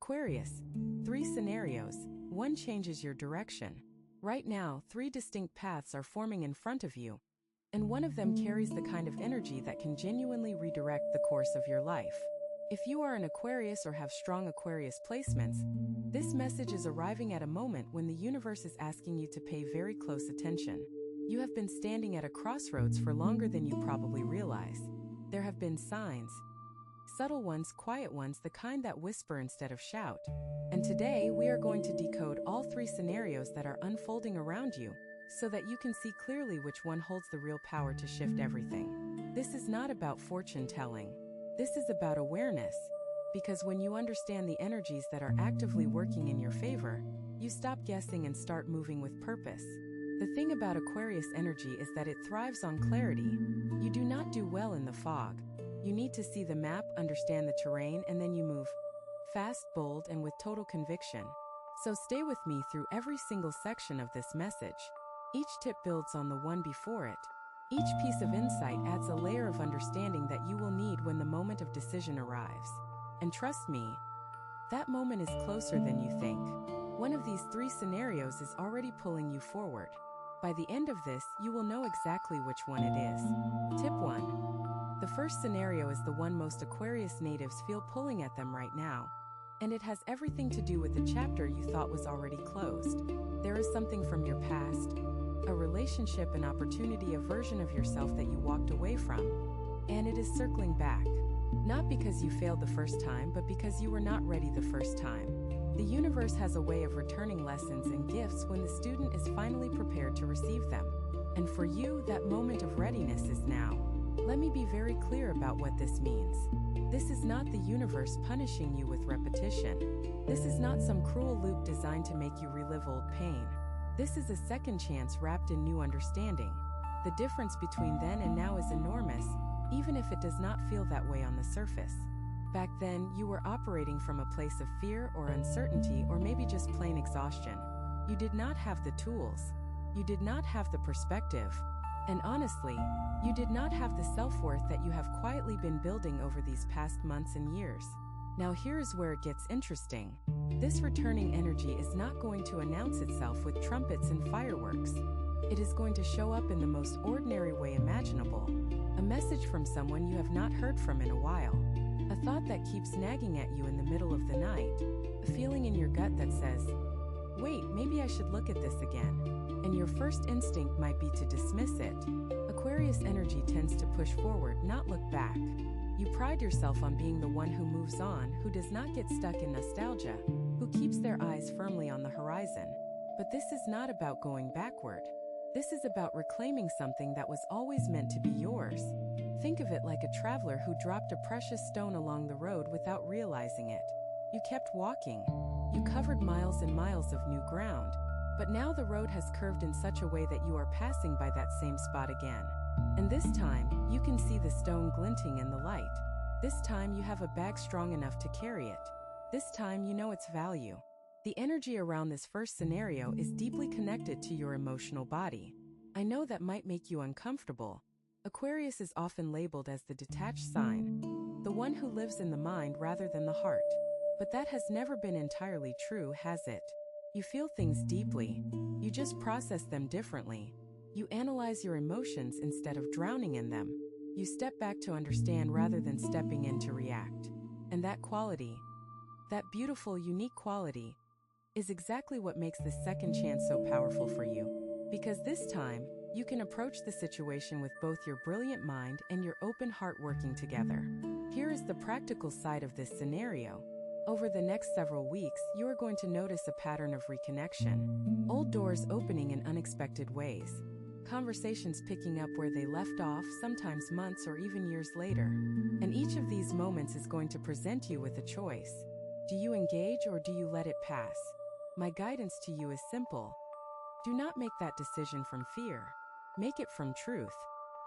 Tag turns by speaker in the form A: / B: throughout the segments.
A: Aquarius, 3 scenarios, 1 changes your direction. Right now, 3 distinct paths are forming in front of you, and one of them carries the kind of energy that can genuinely redirect the course of your life. If you are an Aquarius or have strong Aquarius placements, this message is arriving at a moment when the universe is asking you to pay very close attention. You have been standing at a crossroads for longer than you probably realize. There have been signs, subtle ones, quiet ones, the kind that whisper instead of shout. And today, we are going to decode all 3 scenarios that are unfolding around you, so that you can see clearly which one holds the real power to shift everything. This is not about fortune telling. This is about awareness, because when you understand the energies that are actively working in your favor, you stop guessing and start moving with purpose. The thing about Aquarius energy is that it thrives on clarity. You do not do well in the fog. You need to see the map, understand the terrain, and then you move. Fast, bold, and with total conviction. So stay with me through every single section of this message. Each tip builds on the one before it. Each piece of insight adds a layer of understanding that you will need when the moment of decision arrives. And trust me, that moment is closer than you think. One of these 3 scenarios is already pulling you forward. By the end of this, you will know exactly which one it is. Tip 1. The first scenario is the one most Aquarius natives feel pulling at them right now. And it has everything to do with the chapter you thought was already closed. There is something from your past, a relationship, an opportunity, a version of yourself that you walked away from, and it is circling back. Not because you failed the first time, but because you were not ready the first time. The universe has a way of returning lessons and gifts when the student is finally prepared to receive them. And for you, that moment of readiness is now. Let me be very clear about what this means. This is not the universe punishing you with repetition. This is not some cruel loop designed to make you relive old pain. This is a second chance wrapped in new understanding. The difference between then and now is enormous, even if it does not feel that way on the surface. Back then, you were operating from a place of fear or uncertainty, or maybe just plain exhaustion. You did not have the tools. You did not have the perspective. And honestly, you did not have the self-worth that you have quietly been building over these past months and years. Now here's where it gets interesting. This returning energy is not going to announce itself with trumpets and fireworks. It is going to show up in the most ordinary way imaginable. A message from someone you have not heard from in a while. A thought that keeps nagging at you in the middle of the night. A feeling in your gut that says, wait, maybe I should look at this again. And your first instinct might be to dismiss it. Aquarius energy tends to push forward, not look back. You pride yourself on being the one who moves on, who does not get stuck in nostalgia, who keeps their eyes firmly on the horizon. But this is not about going backward. This is about reclaiming something that was always meant to be yours. Think of it like a traveler who dropped a precious stone along the road without realizing it. You kept walking. You covered miles and miles of new ground. But now the road has curved in such a way that you are passing by that same spot again. And this time, you can see the stone glinting in the light. This time you have a bag strong enough to carry it. This time you know its value. The energy around this first scenario is deeply connected to your emotional body. I know that might make you uncomfortable. Aquarius is often labeled as the detached sign, the one who lives in the mind rather than the heart. But that has never been entirely true, has it? You feel things deeply. You just process them differently. You analyze your emotions instead of drowning in them. You step back to understand rather than stepping in to react. And that quality, that beautiful, unique quality, is exactly what makes this second chance so powerful for you. Because this time, you can approach the situation with both your brilliant mind and your open heart working together. Here is the practical side of this scenario. Over the next several weeks, you are going to notice a pattern of reconnection. Old doors opening in unexpected ways. Conversations picking up where they left off, sometimes months or even years later. And each of these moments is going to present you with a choice. Do you engage or do you let it pass? My guidance to you is simple. Do not make that decision from fear. Make it from truth.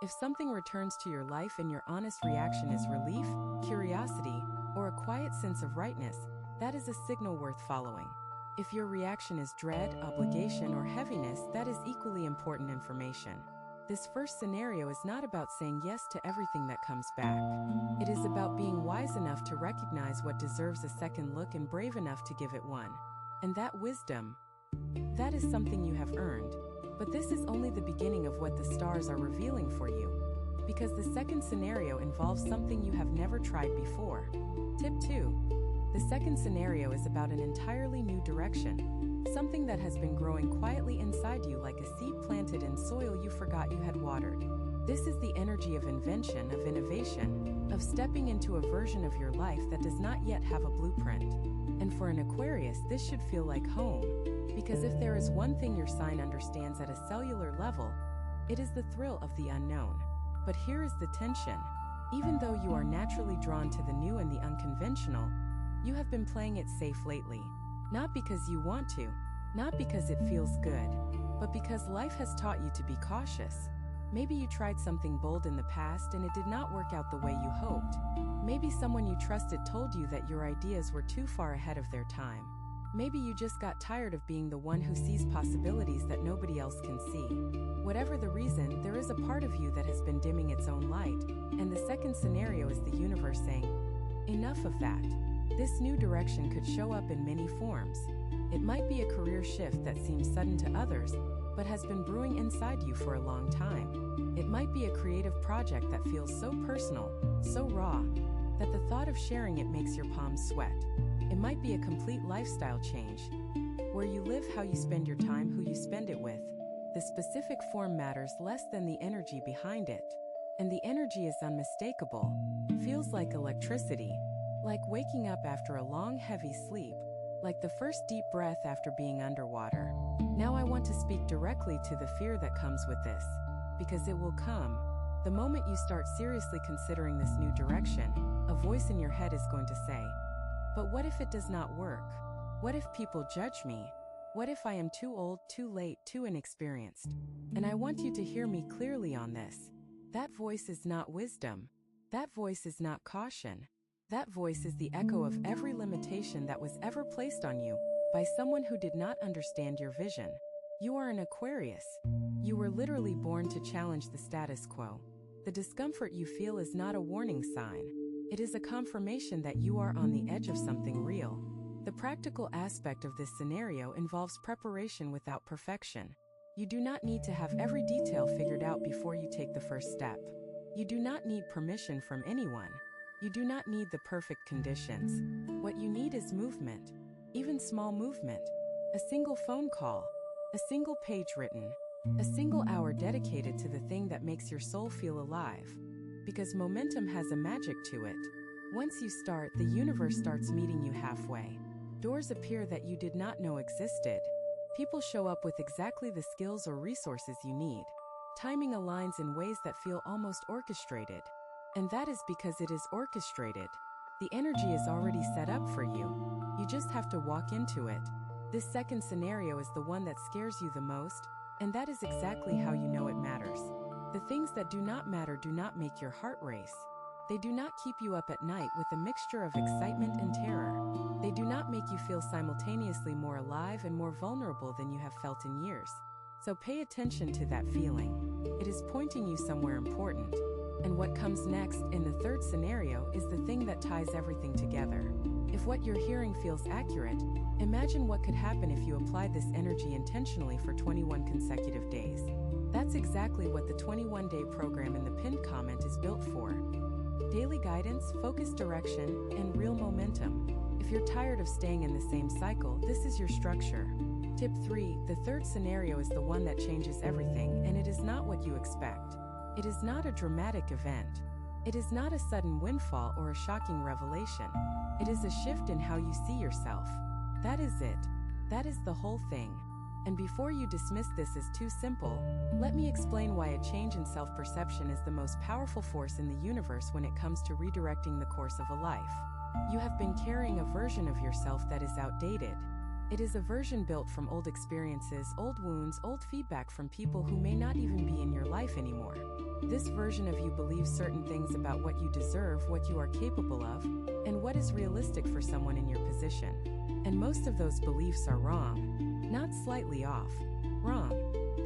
A: If something returns to your life and your honest reaction is relief, curiosity, or a quiet sense of rightness, that is a signal worth following. If your reaction is dread, obligation, or heaviness, that is equally important information. This first scenario is not about saying yes to everything that comes back. It is about being wise enough to recognize what deserves a second look and brave enough to give it one. And that wisdom, that is something you have earned. But this is only the beginning of what the stars are revealing for you. Because the second scenario involves something you have never tried before. Tip 2. The second scenario is about an entirely new direction. Something that has been growing quietly inside you like a seed planted in soil you forgot you had watered. This is the energy of invention, of innovation, of stepping into a version of your life that does not yet have a blueprint. And for an Aquarius, this should feel like home. Because if there is one thing your sign understands at a cellular level, it is the thrill of the unknown. But here is the tension. Even though you are naturally drawn to the new and the unconventional, you have been playing it safe lately. Not because you want to, not because it feels good, but because life has taught you to be cautious. Maybe you tried something bold in the past and it did not work out the way you hoped. Maybe someone you trusted told you that your ideas were too far ahead of their time. Maybe you just got tired of being the one who sees possibilities that nobody else can see. Whatever the reason, there is a part of you that has been dimming its own light, and the second scenario is the universe saying, enough of that. This new direction could show up in many forms. It might be a career shift that seems sudden to others, but has been brewing inside you for a long time. It might be a creative project that feels so personal, so raw, that the thought of sharing it makes your palms sweat. It might be a complete lifestyle change, where you live how you spend your time, who you spend it with. The specific form matters less than the energy behind it. And the energy is unmistakable. Feels like electricity, like waking up after a long, heavy sleep, like the first deep breath after being underwater. Now I want to speak directly to the fear that comes with this, because it will come. The moment you start seriously considering this new direction, a voice in your head is going to say, but what if it does not work? What if people judge me? What if I am too old, too late, too inexperienced? And I want you to hear me clearly on this. That voice is not wisdom. That voice is not caution. That voice is the echo of every limitation that was ever placed on you by someone who did not understand your vision. You are an Aquarius. You were literally born to challenge the status quo. The discomfort you feel is not a warning sign. It is a confirmation that you are on the edge of something real. The practical aspect of this scenario involves preparation without perfection. You do not need to have every detail figured out before you take the first step. You do not need permission from anyone. You do not need the perfect conditions. What you need is movement, even small movement. A single phone call, a single page written, a single hour dedicated to the thing that makes your soul feel alive. Because momentum has a magic to it. Once you start, the universe starts meeting you halfway. Doors appear that you did not know existed. People show up with exactly the skills or resources you need. Timing aligns in ways that feel almost orchestrated. And that is because it is orchestrated. The energy is already set up for you. You just have to walk into it. This second scenario is the one that scares you the most, and that is exactly how you know it matters. The things that do not matter do not make your heart race. They do not keep you up at night with a mixture of excitement and terror. They do not make you feel simultaneously more alive and more vulnerable than you have felt in years. So pay attention to that feeling. It is pointing you somewhere important. And what comes next in the third scenario is the thing that ties everything together. If what you're hearing feels accurate, imagine what could happen if you applied this energy intentionally for 21 consecutive days. That's exactly what the 21-day program in the pinned comment is built for. Daily guidance, focused direction, and real momentum. If you're tired of staying in the same cycle, this is your structure. Tip 3. The third scenario is the one that changes everything, and it is not what you expect. It is not a dramatic event. It is not a sudden windfall or a shocking revelation. It is a shift in how you see yourself. That is it. That is the whole thing. And before you dismiss this as too simple, let me explain why a change in self-perception is the most powerful force in the universe when it comes to redirecting the course of a life. You have been carrying a version of yourself that is outdated. It is a version built from old experiences, old wounds, old feedback from people who may not even be in your life anymore. This version of you believes certain things about what you deserve, what you are capable of, and what is realistic for someone in your position. And most of those beliefs are wrong. Not slightly off. Wrong.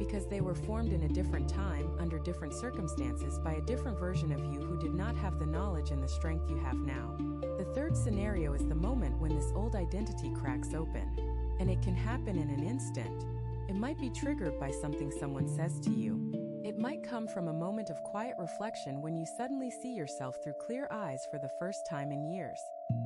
A: because they were formed in a different time, under different circumstances, by a different version of you who did not have the knowledge and the strength you have now. The third scenario is the moment when this old identity cracks open. And it can happen in an instant. It might be triggered by something someone says to you. It might come from a moment of quiet reflection when you suddenly see yourself through clear eyes for the first time in years.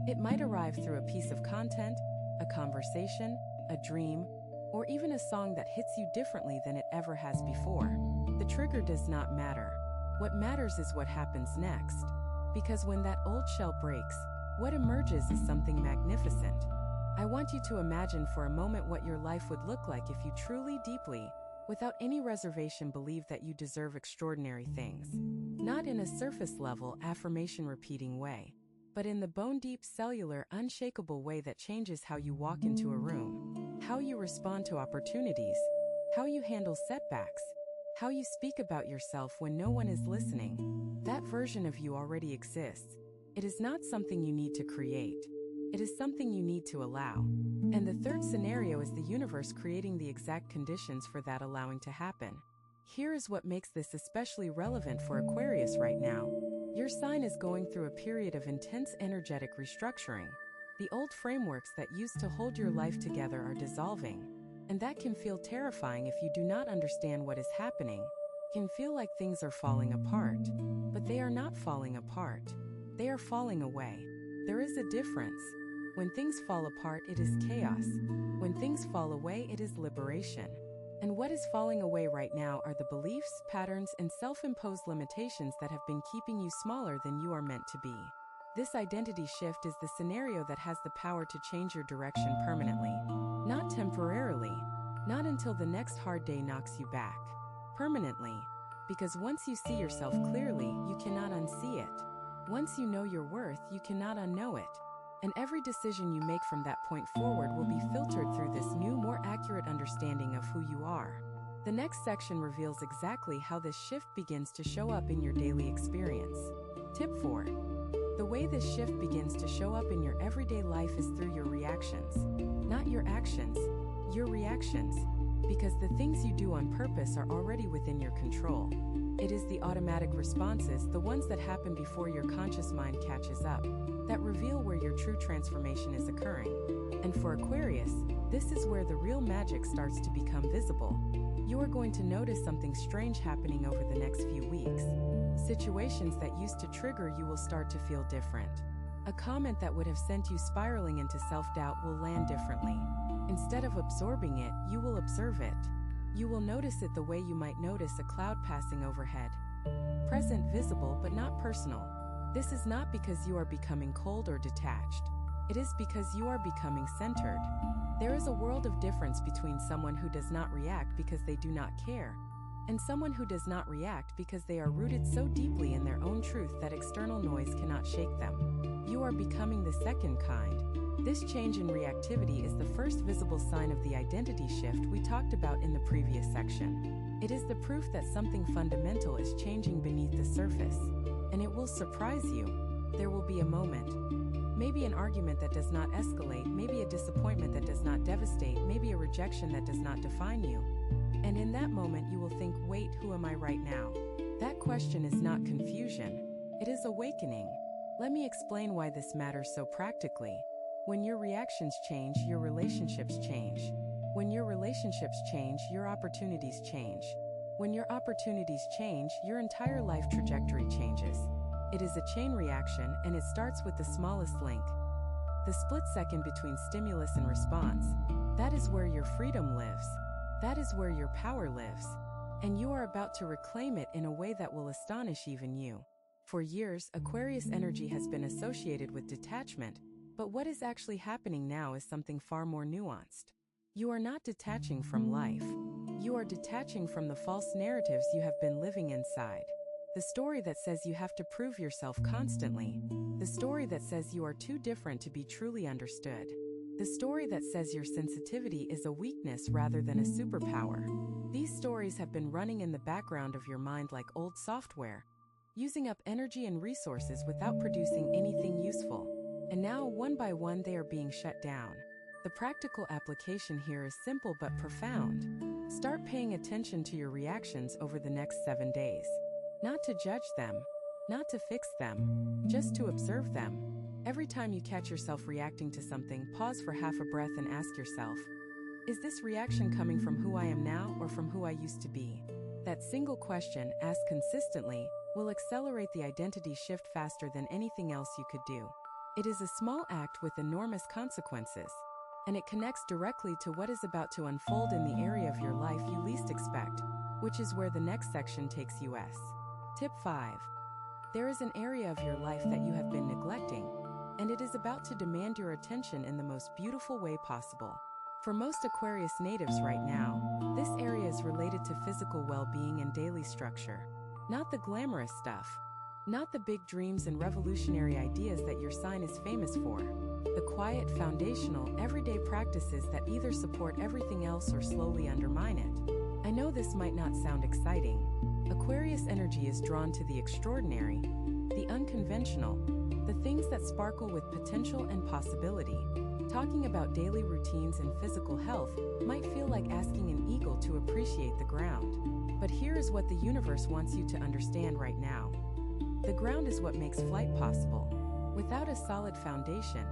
A: It might arrive through a piece of content, a conversation, a dream, or even a song that hits you differently than it ever has before. The trigger does not matter. What matters is what happens next. Because when that old shell breaks, what emerges is something magnificent. I want you to imagine for a moment what your life would look like if you truly, deeply, without any reservation, believe that you deserve extraordinary things. Not in a surface-level, affirmation-repeating way, but in the bone-deep, cellular, unshakable way that changes how you walk into a room, how you respond to opportunities, how you handle setbacks, how you speak about yourself when no one is listening. That version of you already exists. It is not something you need to create. It is something you need to allow. And the third scenario is the universe creating the exact conditions for that allowing to happen. Here is what makes this especially relevant for Aquarius right now. Your sign is going through a period of intense energetic restructuring. The old frameworks that used to hold your life together are dissolving. And that can feel terrifying if you do not understand what is happening. It can feel like things are falling apart. But they are not falling apart. They are falling away. There is a difference. When things fall apart, it is chaos. When things fall away, it is liberation. And what is falling away right now are the beliefs, patterns, and self-imposed limitations that have been keeping you smaller than you are meant to be. This identity shift is the scenario that has the power to change your direction permanently. Not temporarily. Not until the next hard day knocks you back. Permanently. Because once you see yourself clearly, you cannot unsee it. Once you know your worth, you cannot unknow it. And every decision you make from that point forward will be filtered through this new, more accurate understanding of who you are. The next section reveals exactly how this shift begins to show up in your daily experience. Tip 4. The way this shift begins to show up in your everyday life is through your reactions. Not your actions, your reactions. Because the things you do on purpose are already within your control. It is the automatic responses, the ones that happen before your conscious mind catches up, that reveal where your true transformation is occurring. And for Aquarius, this is where the real magic starts to become visible. You are going to notice something strange happening over the next few weeks. Situations that used to trigger you will start to feel different. A comment that would have sent you spiraling into self-doubt will land differently. Instead of absorbing it, you will observe it. You will notice it the way you might notice a cloud passing overhead. Present, visible, but not personal. This is not because you are becoming cold or detached. It is because you are becoming centered. There is a world of difference between someone who does not react because they do not care, and someone who does not react because they are rooted so deeply in their own truth that external noise cannot shake them. You are becoming the second kind. This change in reactivity is the first visible sign of the identity shift we talked about in the previous section. It is the proof that something fundamental is changing beneath the surface. And it will surprise you. There will be a moment. Maybe an argument that does not escalate, maybe a disappointment that does not devastate, maybe a rejection that does not define you. And in that moment you will think, wait, who am I right now? That question is not confusion. It is awakening. Let me explain why this matters so practically. When your reactions change, your relationships change. When your relationships change, your opportunities change. When your opportunities change, your entire life trajectory changes. It is a chain reaction, and it starts with the smallest link. The split second between stimulus and response. That is where your freedom lives. That is where your power lives. And you are about to reclaim it in a way that will astonish even you. For years, Aquarius energy has been associated with detachment. But what is actually happening now is something far more nuanced. You are not detaching from life. You are detaching from the false narratives you have been living inside. The story that says you have to prove yourself constantly. The story that says you are too different to be truly understood. The story that says your sensitivity is a weakness rather than a superpower. These stories have been running in the background of your mind like old software, using up energy and resources without producing anything useful. And now, one by one, they are being shut down. The practical application here is simple but profound. Start paying attention to your reactions over the next 7 days. Not to judge them, not to fix them, just to observe them. Every time you catch yourself reacting to something, pause for half a breath and ask yourself, is this reaction coming from who I am now or from who I used to be? That single question, asked consistently, will accelerate the identity shift faster than anything else you could do. It is a small act with enormous consequences, and it connects directly to what is about to unfold in the area of your life you least expect, which is where the next section takes us. Tip 5. There is an area of your life that you have been neglecting, and it is about to demand your attention in the most beautiful way possible. For most Aquarius natives right now, this area is related to physical well-being and daily structure. Not the glamorous stuff. Not the big dreams and revolutionary ideas that your sign is famous for. The quiet, foundational, everyday practices that either support everything else or slowly undermine it. I know this might not sound exciting. Aquarius energy is drawn to the extraordinary, the unconventional, the things that sparkle with potential and possibility. Talking about daily routines and physical health might feel like asking an eagle to appreciate the ground. But here is what the universe wants you to understand right now. The ground is what makes flight possible. Without a solid foundation,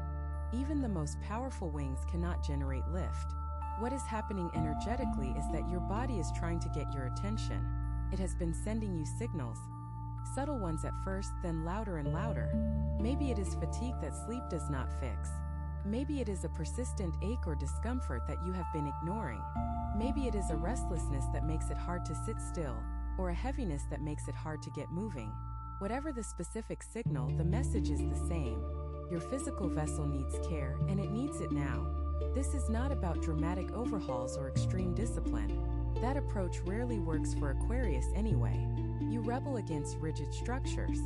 A: even the most powerful wings cannot generate lift. What is happening energetically is that your body is trying to get your attention. It has been sending you signals. Subtle ones at first, then louder and louder. Maybe it is fatigue that sleep does not fix. Maybe it is a persistent ache or discomfort that you have been ignoring. Maybe it is a restlessness that makes it hard to sit still, or a heaviness that makes it hard to get moving. Whatever the specific signal, the message is the same. Your physical vessel needs care, and it needs it now. This is not about dramatic overhauls or extreme discipline. That approach rarely works for Aquarius anyway. You rebel against rigid structures.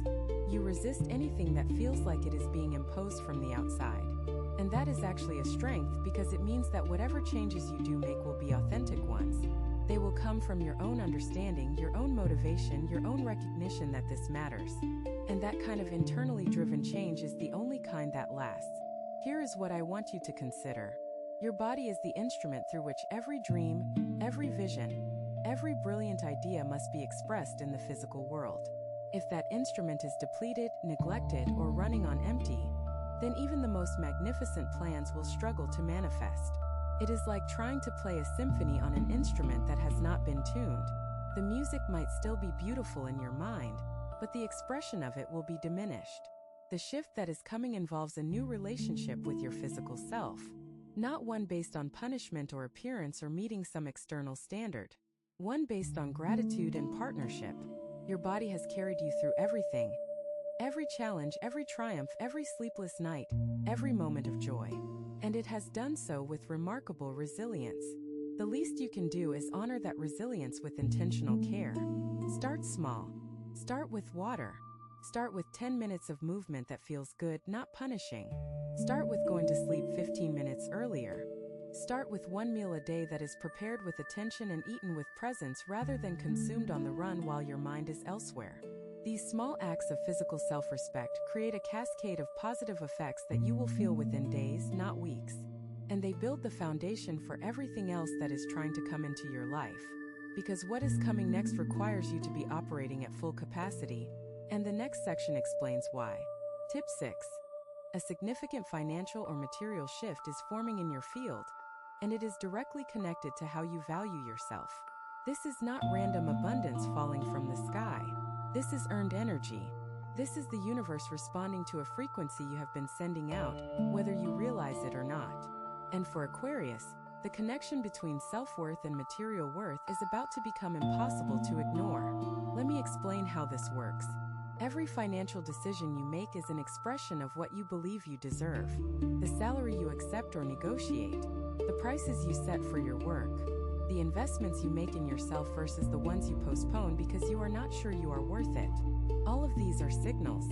A: You resist anything that feels like it is being imposed from the outside. And that is actually a strength because it means that whatever changes you do make will be authentic ones. They will come from your own understanding, your own motivation, your own recognition that this matters. And that kind of internally driven change is the only kind that lasts. Here is what I want you to consider. Your body is the instrument through which every dream, every vision, every brilliant idea must be expressed in the physical world. If that instrument is depleted, neglected, or running on empty, then even the most magnificent plans will struggle to manifest. It is like trying to play a symphony on an instrument that has not been tuned. The music might still be beautiful in your mind, but the expression of it will be diminished. The shift that is coming involves a new relationship with your physical self, not one based on punishment or appearance or meeting some external standard. One based on gratitude and partnership. Your body has carried you through everything. Every challenge, every triumph, every sleepless night, every moment of joy. And it has done so with remarkable resilience. The least you can do is honor that resilience with intentional care. Start small. Start with water. Start with 10 minutes of movement that feels good, not punishing. Start with going to sleep 15 minutes earlier. Start with one meal a day that is prepared with attention and eaten with presence rather than consumed on the run while your mind is elsewhere. These small acts of physical self-respect create a cascade of positive effects that you will feel within days, not weeks. And they build the foundation for everything else that is trying to come into your life. Because what is coming next requires you to be operating at full capacity, and the next section explains why. Tip 6. A significant financial or material shift is forming in your field, and it is directly connected to how you value yourself. This is not random abundance falling from the sky. This is earned energy. This is the universe responding to a frequency you have been sending out, whether you realize it or not. And for Aquarius, the connection between self-worth and material worth is about to become impossible to ignore. Let me explain how this works. Every financial decision you make is an expression of what you believe you deserve. The salary you accept or negotiate, the prices you set for your work, the investments you make in yourself versus the ones you postpone because you are not sure you are worth it. All of these are signals,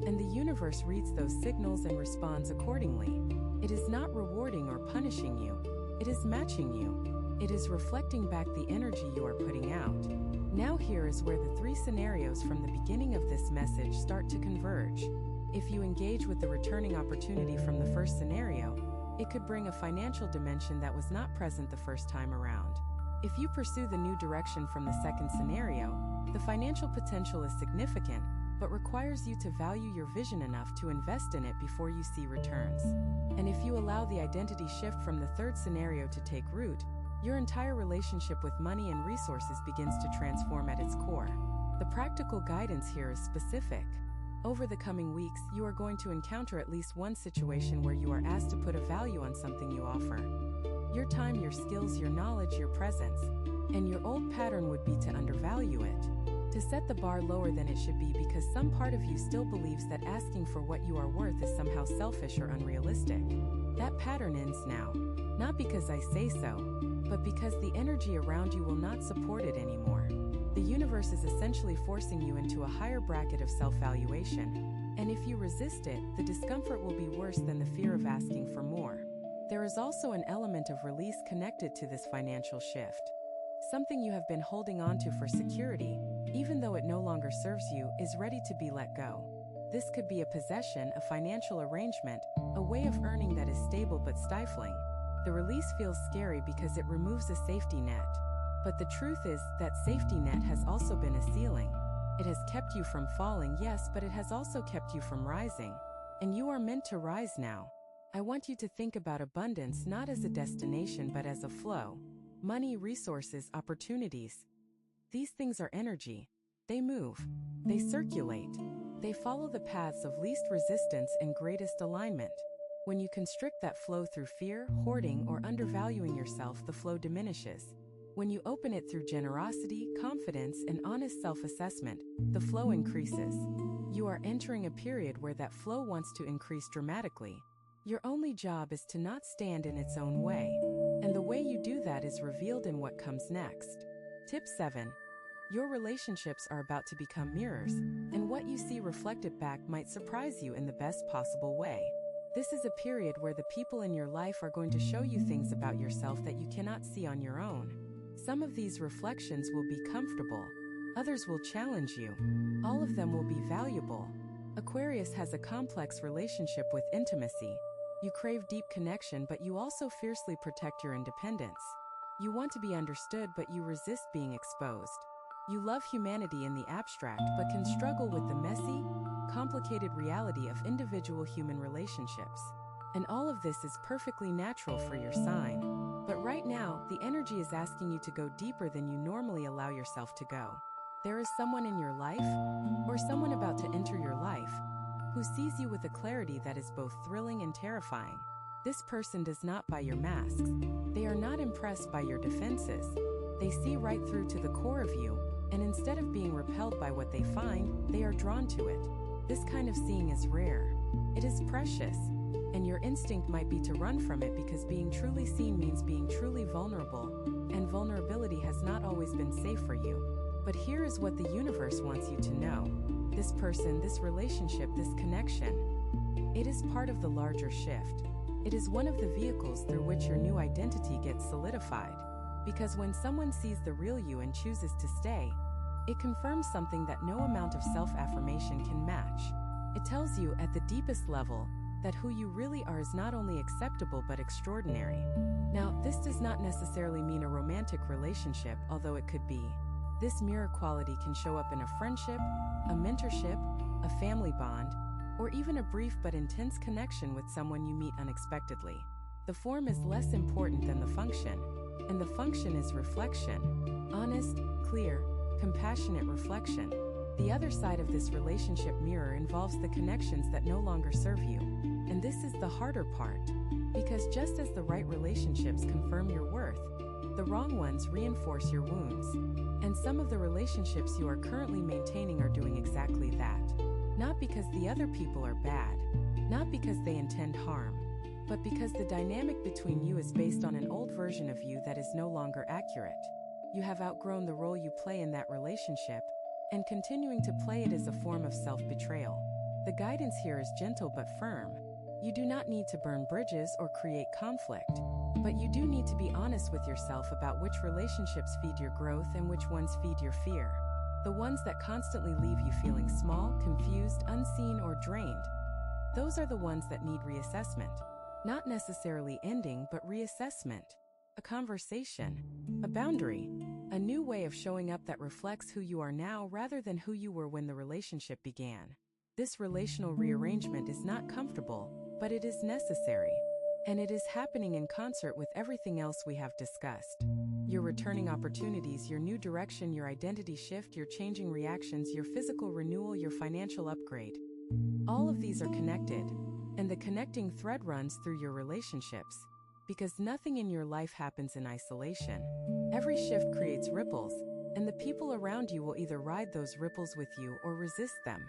A: and the universe reads those signals and responds accordingly. It is not rewarding or punishing you. It is matching you. It is reflecting back the energy you are putting out. Now here is where the 3 scenarios from the beginning of this message start to converge. If you engage with the returning opportunity from the first scenario, it could bring a financial dimension that was not present the first time around. If you pursue the new direction from the second scenario, the financial potential is significant, but requires you to value your vision enough to invest in it before you see returns. And if you allow the identity shift from the third scenario to take root, your entire relationship with money and resources begins to transform at its core. The practical guidance here is specific. Over the coming weeks, you are going to encounter at least one situation where you are asked to put a value on something you offer. Your time, your skills, your knowledge, your presence. And your old pattern would be to undervalue it, to set the bar lower than it should be because some part of you still believes that asking for what you are worth is somehow selfish or unrealistic. That pattern ends now, not because I say so, but because the energy around you will not support it anymore. The universe is essentially forcing you into a higher bracket of self-valuation, and if you resist it, the discomfort will be worse than the fear of asking for more. There is also an element of release connected to this financial shift. Something you have been holding on to for security, even though it no longer serves you, is ready to be let go. This could be a possession, a financial arrangement, a way of earning that is stable but stifling. The release feels scary because it removes a safety net. But the truth is that safety net has also been a ceiling. It has kept you from falling, yes, but it has also kept you from rising. And you are meant to rise now. I want you to think about abundance not as a destination but as a flow. Money, resources, opportunities. These things are energy. They move. They circulate. They follow the paths of least resistance and greatest alignment. When you constrict that flow through fear, hoarding, or undervaluing yourself, the flow diminishes. When you open it through generosity, confidence, and honest self-assessment, the flow increases. You are entering a period where that flow wants to increase dramatically. Your only job is to not stand in its own way. And the way you do that is revealed in what comes next. Tip 7. Your relationships are about to become mirrors, and what you see reflected back might surprise you in the best possible way. This is a period where the people in your life are going to show you things about yourself that you cannot see on your own. Some of these reflections will be comfortable. Others will challenge you. All of them will be valuable. Aquarius has a complex relationship with intimacy. You crave deep connection, but you also fiercely protect your independence. You want to be understood, but you resist being exposed. You love humanity in the abstract, but can struggle with the messy, complicated reality of individual human relationships. And all of this is perfectly natural for your sign. But right now, the energy is asking you to go deeper than you normally allow yourself to go. There is someone in your life, or someone about to enter your life, who sees you with a clarity that is both thrilling and terrifying. This person does not buy your masks. They are not impressed by your defenses. They see right through to the core of you, and instead of being repelled by what they find, they are drawn to it. This kind of seeing is rare. It is precious. And your instinct might be to run from it because being truly seen means being truly vulnerable, and vulnerability has not always been safe for you. But here is what the universe wants you to know. This person, this relationship, this connection, it is part of the larger shift. It is one of the vehicles through which your new identity gets solidified. Because when someone sees the real you and chooses to stay, it confirms something that no amount of self-affirmation can match. It tells you at the deepest level that who you really are is not only acceptable but extraordinary. Now, this does not necessarily mean a romantic relationship, although it could be. This mirror quality can show up in a friendship, a mentorship, a family bond, or even a brief but intense connection with someone you meet unexpectedly. The form is less important than the function, and the function is reflection. Honest, clear, compassionate reflection. The other side of this relationship mirror involves the connections that no longer serve you. And this is the harder part. Because just as the right relationships confirm your worth, the wrong ones reinforce your wounds. And some of the relationships you are currently maintaining are doing exactly that. Not because the other people are bad, not because they intend harm, but because the dynamic between you is based on an old version of you that is no longer accurate. You have outgrown the role you play in that relationship, and continuing to play it is a form of self-betrayal. The guidance here is gentle but firm. You do not need to burn bridges or create conflict, but you do need to be honest with yourself about which relationships feed your growth and which ones feed your fear. The ones that constantly leave you feeling small, confused, unseen, or drained. Those are the ones that need reassessment. Not necessarily ending, but reassessment. A conversation. A boundary, a new way of showing up that reflects who you are now rather than who you were when the relationship began. This relational rearrangement is not comfortable, but it is necessary. And it is happening in concert with everything else we have discussed. Your returning opportunities, your new direction, your identity shift, your changing reactions, your physical renewal, your financial upgrade. All of these are connected, and the connecting thread runs through your relationships. Because nothing in your life happens in isolation. Every shift creates ripples, and the people around you will either ride those ripples with you or resist them.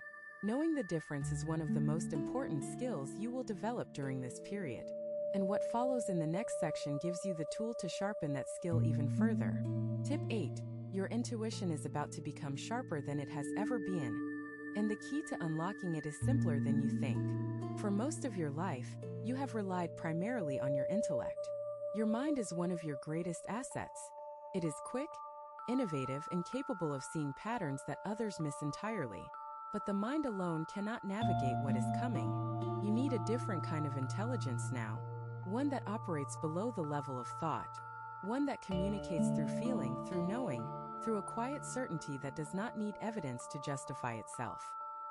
A: Knowing the difference is one of the most important skills you will develop during this period. And what follows in the next section gives you the tool to sharpen that skill even further. Tip 8. Your intuition is about to become sharper than it has ever been. And the key to unlocking it is simpler than you think. For most of your life, you have relied primarily on your intellect. Your mind is one of your greatest assets. It is quick, innovative, and capable of seeing patterns that others miss entirely. But the mind alone cannot navigate what is coming. You need a different kind of intelligence now. One that operates below the level of thought. One that communicates through feeling, through knowing, through a quiet certainty that does not need evidence to justify itself.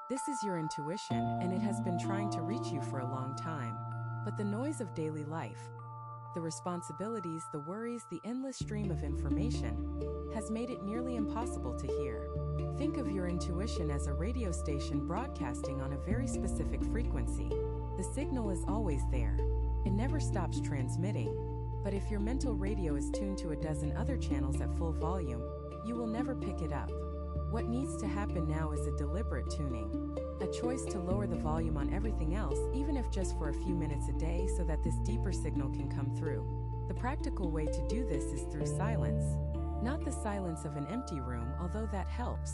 A: This is your intuition, and it has been trying to reach you for a long time. But the noise of daily life, the responsibilities, the worries, the endless stream of information, has made it nearly impossible to hear. Think of your intuition as a radio station broadcasting on a very specific frequency. The signal is always there. It never stops transmitting. But if your mental radio is tuned to a dozen other channels at full volume, you will never pick it up. What needs to happen now is a deliberate tuning. A choice to lower the volume on everything else, even if just for a few minutes a day, so that this deeper signal can come through. The practical way to do this is through silence. Not the silence of an empty room, although that helps.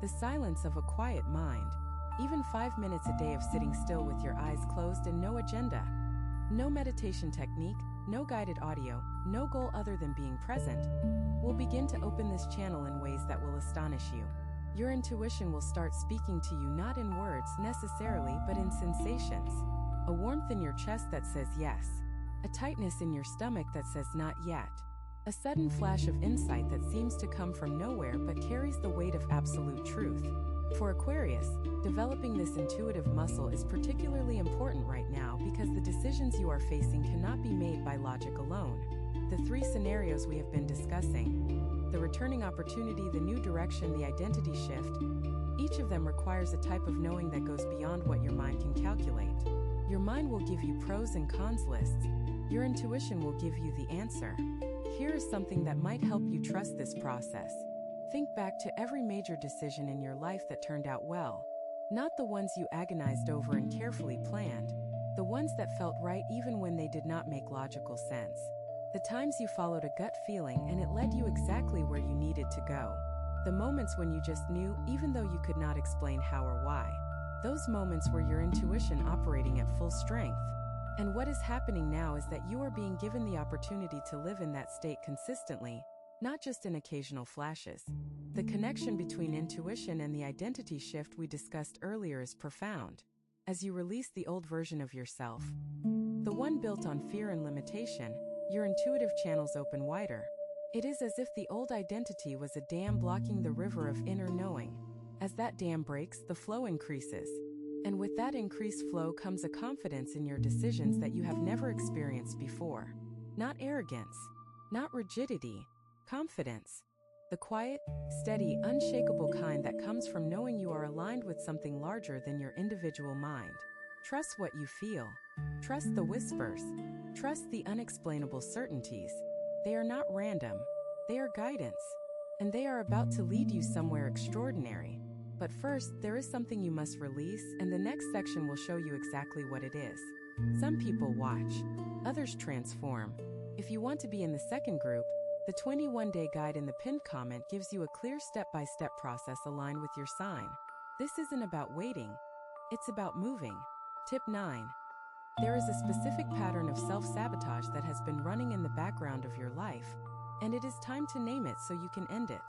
A: The silence of a quiet mind. Even 5 minutes a day of sitting still with your eyes closed and no agenda. No meditation technique, no guided audio, no goal other than being present, will begin to open this channel in ways that will astonish you. Your intuition will start speaking to you not in words necessarily, but in sensations. A warmth in your chest that says yes. A tightness in your stomach that says not yet. A sudden flash of insight that seems to come from nowhere but carries the weight of absolute truth. For Aquarius, developing this intuitive muscle is particularly important right now because the decisions you are facing cannot be made by logic alone. The 3 scenarios we have been discussing, the returning opportunity, the new direction, the identity shift, each of them requires a type of knowing that goes beyond what your mind can calculate. Your mind will give you pros and cons lists. Your intuition will give you the answer. Here is something that might help you trust this process. Think back to every major decision in your life that turned out well. Not the ones you agonized over and carefully planned. The ones that felt right even when they did not make logical sense. The times you followed a gut feeling and it led you exactly where you needed to go. The moments when you just knew even though you could not explain how or why. Those moments were your intuition operating at full strength. And what is happening now is that you are being given the opportunity to live in that state consistently, not just in occasional flashes. The connection between intuition and the identity shift we discussed earlier is profound. As you release the old version of yourself, the one built on fear and limitation, your intuitive channels open wider. It is as if the old identity was a dam blocking the river of inner knowing. As that dam breaks, the flow increases. And with that increased flow comes a confidence in your decisions that you have never experienced before. Not arrogance, not rigidity, confidence. The quiet, steady, unshakable kind that comes from knowing you are aligned with something larger than your individual mind. Trust what you feel. Trust the whispers. Trust the unexplainable certainties. They are not random. They are guidance. And they are about to lead you somewhere extraordinary. But first, there is something you must release, and the next section will show you exactly what it is. Some people watch. Others transform. If you want to be in the second group, the 21-day guide in the pinned comment gives you a clear step-by-step process aligned with your sign. This isn't about waiting. It's about moving. Tip 9. There is a specific pattern of self-sabotage that has been running in the background of your life, and it is time to name it so you can end it.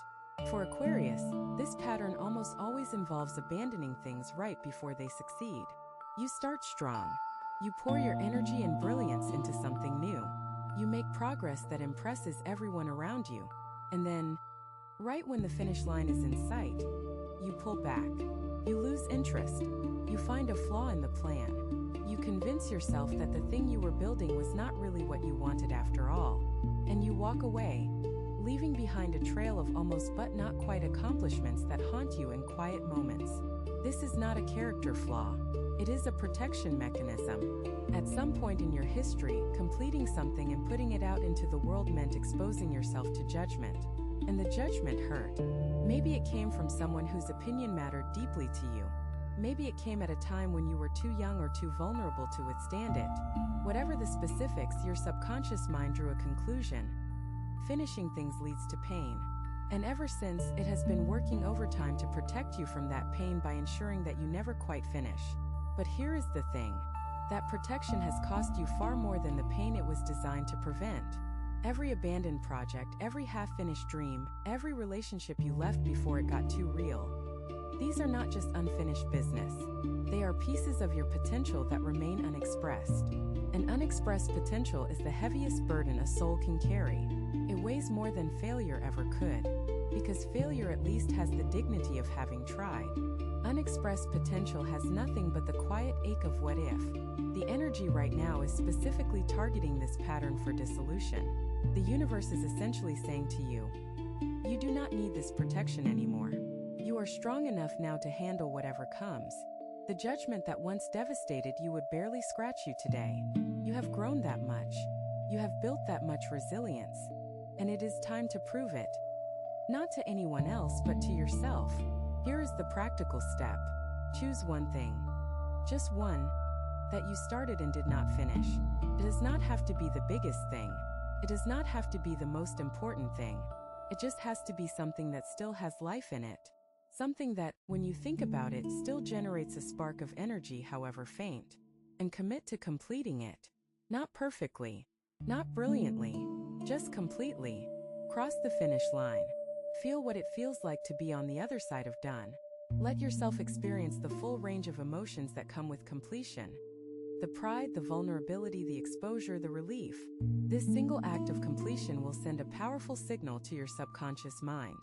A: For Aquarius, this pattern almost always involves abandoning things right before they succeed. You start strong. You pour your energy and brilliance into something new. You make progress that impresses everyone around you. And then, right when the finish line is in sight, you pull back. You lose interest. You find a flaw in the plan. You convince yourself that the thing you were building was not really what you wanted after all. And you walk away, leaving behind a trail of almost but not quite accomplishments that haunt you in quiet moments. This is not a character flaw. It is a protection mechanism. At some point in your history, completing something and putting it out into the world meant exposing yourself to judgment. And the judgment hurt. Maybe it came from someone whose opinion mattered deeply to you. Maybe it came at a time when you were too young or too vulnerable to withstand it. Whatever the specifics, your subconscious mind drew a conclusion. Finishing things leads to pain. And ever since, it has been working overtime to protect you from that pain by ensuring that you never quite finish. But here is the thing. That protection has cost you far more than the pain it was designed to prevent. Every abandoned project, every half-finished dream, every relationship you left before it got too real. These are not just unfinished business. They are pieces of your potential that remain unexpressed. And unexpressed potential is the heaviest burden a soul can carry. It weighs more than failure ever could, because failure at least has the dignity of having tried. Unexpressed potential has nothing but the quiet ache of what if. The energy right now is specifically targeting this pattern for dissolution. The universe is essentially saying to you, you do not need this protection anymore. You are strong enough now to handle whatever comes. The judgment that once devastated you would barely scratch you today. You have grown that much. You have built that much resilience. And it is time to prove it. Not to anyone else, but to yourself. Here is the practical step. Choose one thing. Just one. That you started and did not finish. It does not have to be the biggest thing. It does not have to be the most important thing. It just has to be something that still has life in it. Something that, when you think about it, still generates a spark of energy, however faint. And commit to completing it. Not perfectly. Not brilliantly. Just completely. Cross the finish line. Feel what it feels like to be on the other side of done. Let yourself experience the full range of emotions that come with completion. The pride, the vulnerability, the exposure, the relief. This single act of completion will send a powerful signal to your subconscious mind.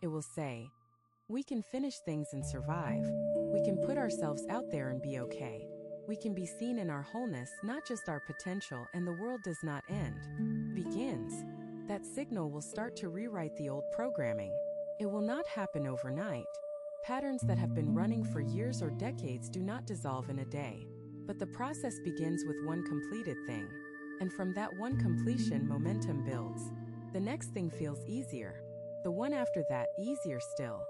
A: It will say, we can finish things and survive. We can put ourselves out there and be okay. We can be seen in our wholeness, not just our potential, and the world does not end. Begins. That signal will start to rewrite the old programming. It will not happen overnight. Patterns that have been running for years or decades do not dissolve in a day. But the process begins with one completed thing. And from that one completion, momentum builds. The next thing feels easier. The one after that, easier still.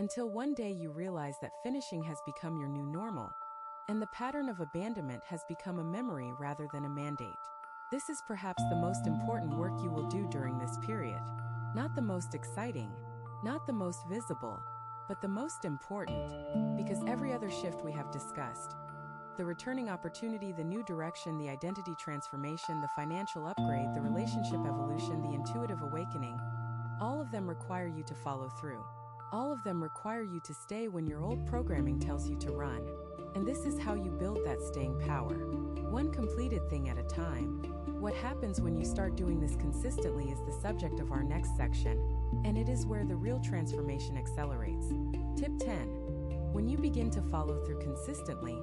A: Until one day you realize that finishing has become your new normal. And the pattern of abandonment has become a memory rather than a mandate. This is perhaps the most important work you will do during this period. Not the most exciting, not the most visible, but the most important, because every other shift we have discussed, the returning opportunity, the new direction, the identity transformation, the financial upgrade, the relationship evolution, the intuitive awakening, all of them require you to follow through. All of them require you to stay when your old programming tells you to run. And this is how you build that staying power. One completed thing at a time. What happens when you start doing this consistently is the subject of our next section, and it is where the real transformation accelerates. Tip 10. When you begin to follow through consistently,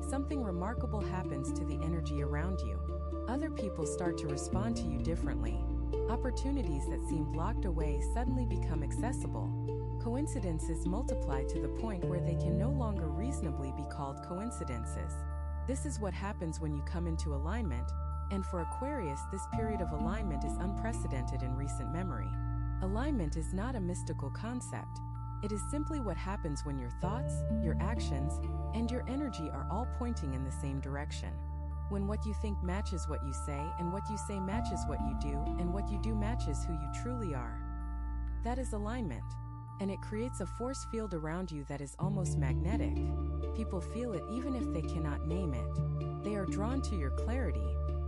A: something remarkable happens to the energy around you. Other people start to respond to you differently. Opportunities that seemed locked away suddenly become accessible. Coincidences multiply to the point where they can no longer reasonably be called coincidences. This is what happens when you come into alignment, and for Aquarius, this period of alignment is unprecedented in recent memory. Alignment is not a mystical concept. It is simply what happens when your thoughts, your actions, and your energy are all pointing in the same direction. When what you think matches what you say, and what you say matches what you do, and what you do matches who you truly are. That is alignment. And it creates a force field around you that is almost magnetic. People feel it even if they cannot name it. They are drawn to your clarity.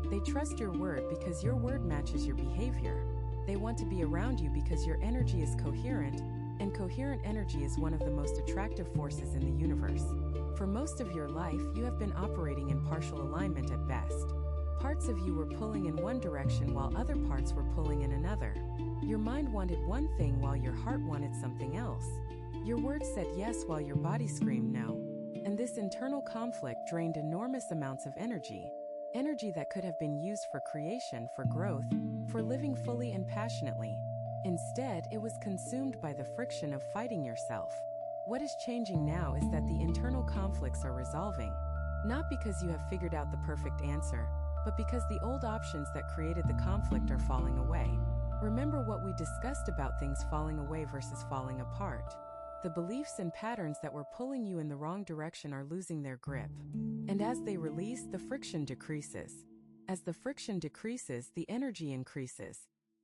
A: They trust your word because your word matches your behavior. They want to be around you because your energy is coherent, and coherent energy is one of the most attractive forces in the universe. For most of your life, you have been operating in partial alignment at best. Parts of you were pulling in one direction while other parts were pulling in another. Your mind wanted one thing while your heart wanted something else. Your words said yes while your body screamed no. And this internal conflict drained enormous amounts of energy. Energy that could have been used for creation, for growth, for living fully and passionately. Instead, it was consumed by the friction of fighting yourself. What is changing now is that the internal conflicts are resolving. Not because you have figured out the perfect answer, but because the old options that created the conflict are falling away. Remember what we discussed about things falling away versus falling apart. The beliefs and patterns that were pulling you in the wrong direction are losing their grip. And as they release, the friction decreases. As the friction decreases, the energy increases.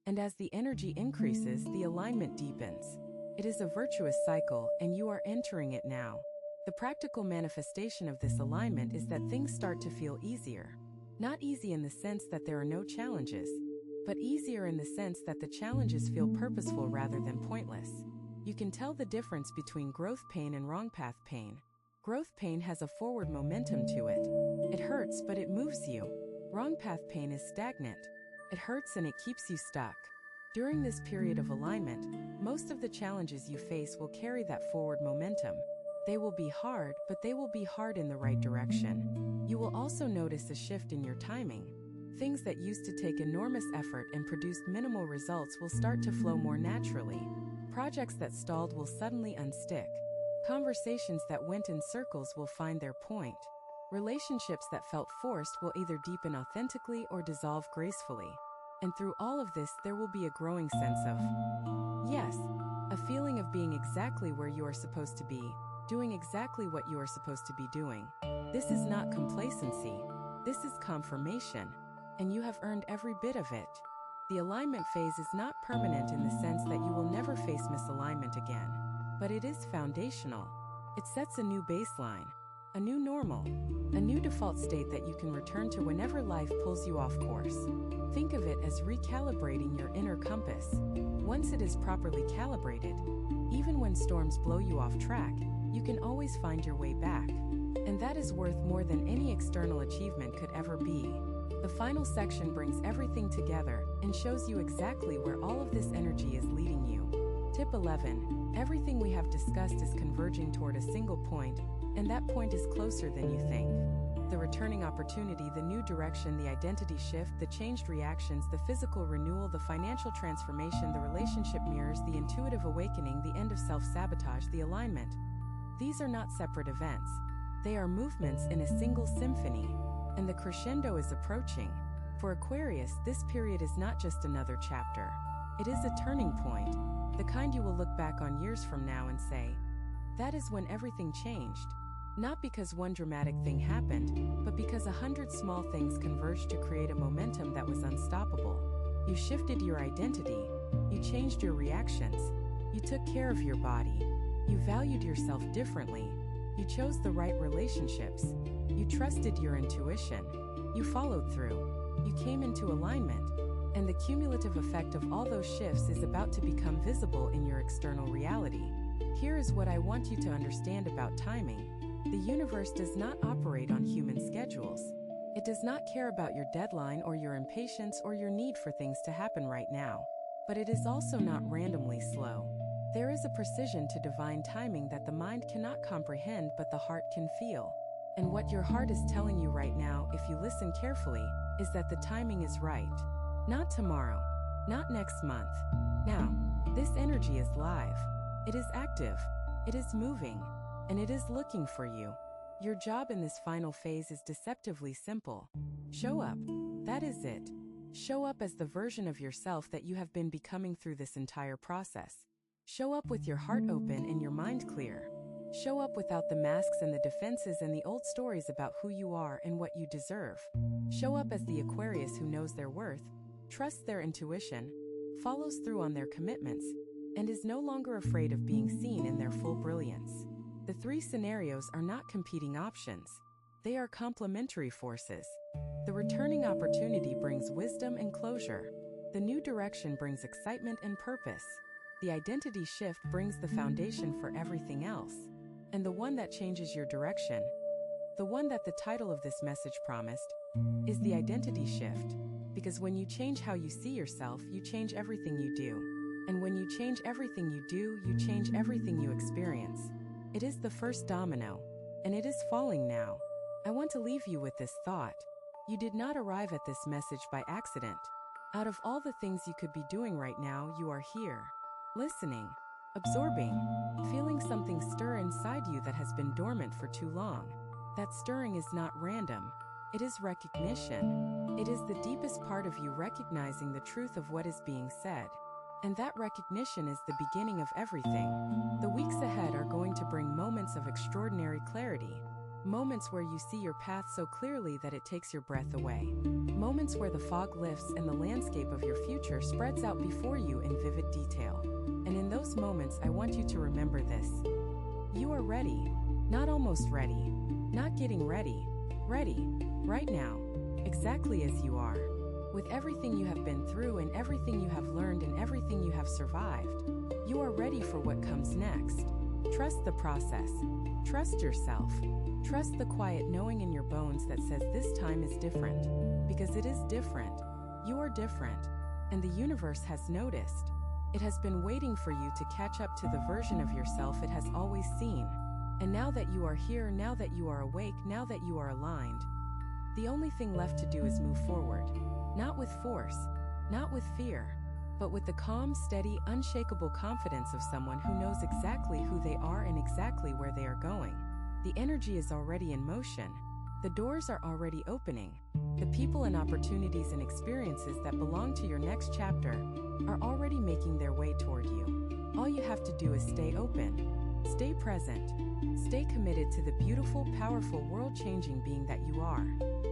A: And as the energy increases, the alignment deepens. It is a virtuous cycle, and you are entering it now. The practical manifestation of this alignment is that things start to feel easier. Not easy in the sense that there are no challenges, but easier in the sense that the challenges feel purposeful rather than pointless. You can tell the difference between growth pain and wrong path pain. Growth pain has a forward momentum to it. It hurts, but it moves you. Wrong path pain is stagnant. It hurts and it keeps you stuck. During this period of alignment, most of the challenges you face will carry that forward momentum. They will be hard, but they will be hard in the right direction. You will also notice a shift in your timing. Things that used to take enormous effort and produced minimal results will start to flow more naturally. Projects that stalled will suddenly unstick. Conversations that went in circles will find their point. Relationships that felt forced will either deepen authentically or dissolve gracefully. And through all of this, there will be a growing sense of, yes, a feeling of being exactly where you are supposed to be, doing exactly what you are supposed to be doing. This is not complacency. This is confirmation. And you have earned every bit of it. The alignment phase is not permanent in the sense that you will never face misalignment again. But it is foundational. It sets a new baseline, a new normal, a new default state that you can return to whenever life pulls you off course. Think of it as recalibrating your inner compass. Once it is properly calibrated, even when storms blow you off track, you can always find your way back. And that is worth more than any external achievement could ever be. The final section brings everything together and shows you exactly where all of this energy is leading you. Tip 11. Everything we have discussed is converging toward a single point, and that point is closer than you think. The returning opportunity, the new direction, the identity shift, the changed reactions, the physical renewal, the financial transformation, the relationship mirrors, the intuitive awakening, the end of self-sabotage, the alignment. These are not separate events. They are movements in a single symphony. And the crescendo is approaching. For Aquarius, this period is not just another chapter. It is a turning point, the kind you will look back on years from now and say, that is when everything changed. Not because one dramatic thing happened, but because 100 small things converged to create a momentum that was unstoppable. You shifted your identity. You changed your reactions. You took care of your body. You valued yourself differently. You chose the right relationships. You trusted your intuition. You followed through. You came into alignment. And the cumulative effect of all those shifts is about to become visible in your external reality. Here is what I want you to understand about timing. The universe does not operate on human schedules. It does not care about your deadline or your impatience or your need for things to happen right now. But it is also not randomly slow. There is a precision to divine timing that the mind cannot comprehend but the heart can feel. And what your heart is telling you right now, if you listen carefully, is that the timing is right. Not tomorrow, not next month. Now, this energy is live. It is active. It is moving. And it is looking for you. Your job in this final phase is deceptively simple. Show up. That is it. Show up as the version of yourself that you have been becoming through this entire process. Show up with your heart open and your mind clear. Show up without the masks and the defenses and the old stories about who you are and what you deserve. Show up as the Aquarius who knows their worth, trusts their intuition, follows through on their commitments, and is no longer afraid of being seen in their full brilliance. The three scenarios are not competing options. They are complementary forces. The returning opportunity brings wisdom and closure. The new direction brings excitement and purpose. The identity shift brings the foundation for everything else. And the one that changes your direction, the one that the title of this message promised, is the identity shift. Because when you change how you see yourself, you change everything you do. And when you change everything you do, you change everything you experience. It is the first domino, and it is falling now. I want to leave you with this thought. You did not arrive at this message by accident. Out of all the things you could be doing right now, you are here, listening, absorbing, feeling something stir inside you that has been dormant for too long. That stirring is not random. It is recognition. It is the deepest part of you recognizing the truth of what is being said. And that recognition is the beginning of everything. The weeks ahead are going to bring moments of extraordinary clarity. Moments where you see your path so clearly that it takes your breath away. Moments where the fog lifts and the landscape of your future spreads out before you in vivid detail. And in those moments, I want you to remember this. You are ready, not almost ready, not getting ready, ready, right now, exactly as you are. With everything you have been through and everything you have learned and everything you have survived, you are ready for what comes next. Trust the process. Trust yourself. Trust the quiet knowing in your bones that says this time is different. Because it is different. You are different. And the universe has noticed. It has been waiting for you to catch up to the version of yourself it has always seen. And now that you are here, now that you are awake, now that you are aligned, the only thing left to do is move forward. Not with force, not with fear, but with the calm, steady, unshakable confidence of someone who knows exactly who they are and exactly where they are going. The energy is already in motion. The doors are already opening. The people and opportunities and experiences that belong to your next chapter are already making their way toward you. All you have to do is stay open, stay present, stay committed to the beautiful, powerful, world-changing being that you are,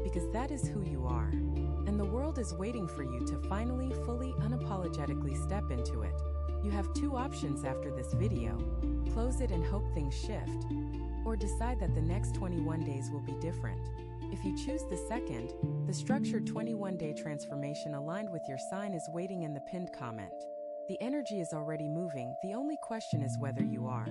A: because that is who you are. And the world is waiting for you to finally, fully, unapologetically step into it. You have two options after this video: close it and hope things shift, or decide that the next 21 days will be different. If you choose the second, the structured 21-day transformation aligned with your sign is waiting in the pinned comment. The energy is already moving, the only question is whether you are.